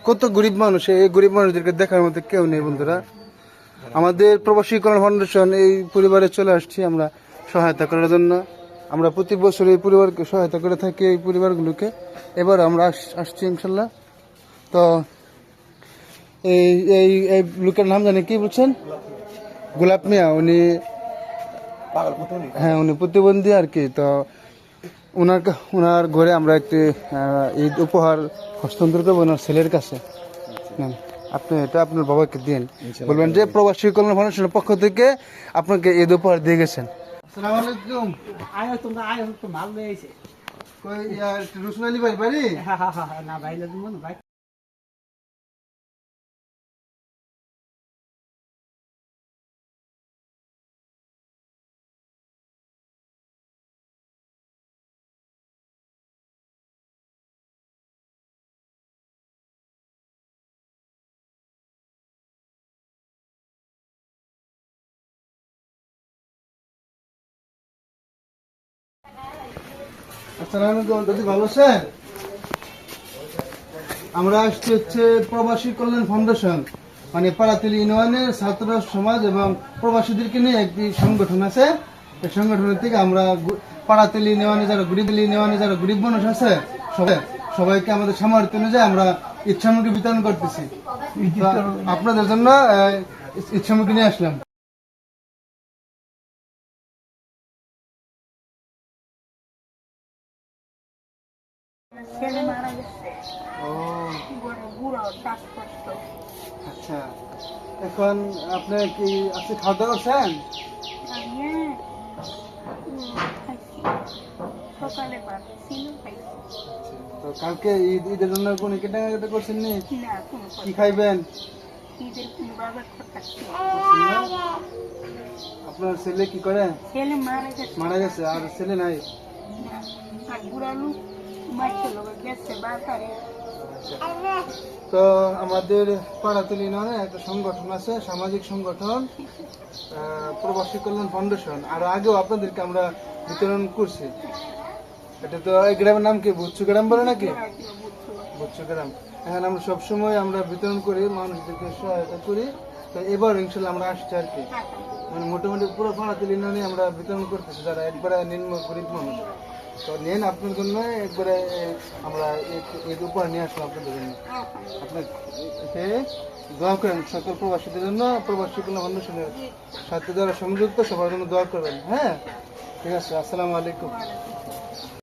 কত গরিব মানুষ, এই গরিব মানুষদেরকে দেখার মতো কেউ নেই বন্ধুরা। আমাদের প্রবাসী কল্যাণ ফাউন্ডেশন এই পরিবারে চলে আসছি আমরা সহায়তা করার জন্য। আমরা প্রতি বছর এই পরিবারকে সহায়তা করে থাকি, এই পরিবারগুলোকে। এবার আমরা আসছি ইনশাল্লাহ। তো এই এই এই লোকের নাম জানি কি বলছেন? গোলাপ মিয়া। উনি হ্যাঁ, উনি প্রতিবন্ধী আর কি। তো ওনার ঘরে আমরা একটি ঈদ উপহার হস্তান্তর করবো ওনার ছেলের কাছে। আপনি এটা আপনার বাবাকে দিন, বলবেন যে প্রবাসী কল্যাণ ফাউন্ডেশনের পক্ষ থেকে আপনাকে ঈদ উপহার দিয়ে গেছেন। আসসালামু আলাইকুম। রসুন আলী ভাই বাড়ি? আসসালামু আলাইকুম। দাদি ভালো আছেন? আমরা আসছি হচ্ছে প্রবাসী কল্যাণ ফাউন্ডেশন, মানে পাড়াতলী ইউনিয়নের ছাত্র সমাজ এবং প্রবাসীদেরকে নিয়ে একটি সংগঠন আছে। এই সংগঠনের থেকে আমরা পাড়াতলী ইউনিয়নে যারা গরিব মানুষ আছে সবাইকে আমাদের সামর্থ্য অনুযায়ী আমরা ঈদ সামগ্রী বিতরণ করতেছি। আপনাদের জন্য ঈদ সামগ্রী নিয়ে আসলাম। ছেলে মারা গেছে। ও বুড়ো শ্বাসকষ্ট। আচ্ছা, এখন আপনি কি আজকে খাওয়া দাওয়া করছেন? সকালে ভাত ছিল খাইছি। তো কালকে ঈদের জন্য কোনো কেনাকাটা করছেন নি? না, কোনো কি খাইবেন? ঈদের কোনো বাজার করতেছি। আপনার ছেলে কি করে? ছেলে মারা গেছে। মারা গেছে? আর ছেলে নাই? আর বুড়া লোক মারছিল গেছে বাজারে। তো আমাদের পাড়াতলী ইউনিয়নে একটা সংগঠন আছে, সামাজিক সংগঠন প্রবাসী কল্যাণ ফাউন্ডেশন। আর আগেও আপনাদেরকে আমরা বিতরণ করছি। এটা তো এই গ্রামের নাম কি বুচ্চু গ্রাম বলে নাকি? বুচ্চু গ্রাম। এখানে আমরা সবসময় আমরা বিতরণ করি, মানুষদেরকে সহায়তা করি। তো এবার ইনশাল্লাহ আমরা আসছি আর কি, মানে মোটামুটি পুরো পাড়াতলী ইউনিয়নে আমরা বিতরণ করতেছি যারা একবারে নিম্ন গরিব মানুষ। তো নেন আপনার জন্য একবারে আমরা ঈদ উপহার নিয়ে আসলাম আপনাদের জন্য। আপনার দোয়া করেন সকল প্রবাসীদের জন্য, প্রবাসী কল্যাণ ফাউন্ডেশনের সাথে যারা সংযুক্ত সবার জন্য দোয়া করবেন। হ্যাঁ, ঠিক আছে। আসসালামু আলাইকুম।